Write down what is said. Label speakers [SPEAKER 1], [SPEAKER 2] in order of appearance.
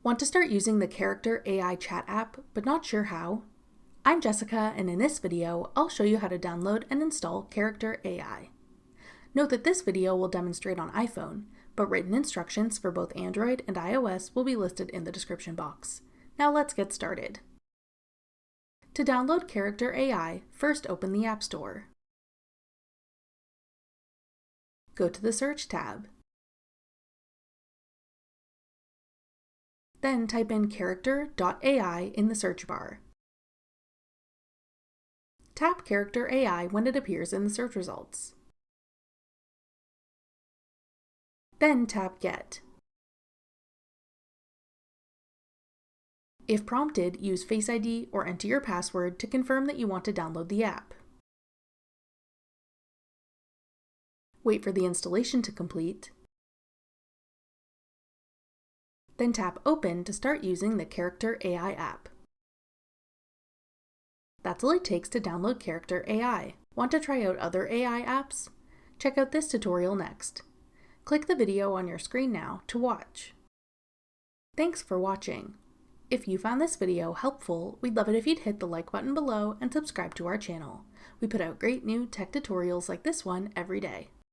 [SPEAKER 1] Want to start using the Character AI chat app, but not sure how? I'm Jessica, and in this video, I'll show you how to download and install Character AI. Note that this video will demonstrate on iPhone, but written instructions for both Android and iOS will be listed in the description box. Now let's get started. To download Character AI, first open the App Store. Go to the Search tab. Then type in character.ai in the search bar. Tap Character AI when it appears in the search results. Then tap Get. If prompted, use Face ID or enter your password to confirm that you want to download the app. Wait for the installation to complete. Then tap Open to start using the Character AI app. That's all it takes to download Character AI. Want to try out other AI apps? Check out this tutorial next. Click the video on your screen now to watch. Thanks for watching. If you found this video helpful, we'd love it if you'd hit the like button below and subscribe to our channel. We put out great new tech tutorials like this one every day.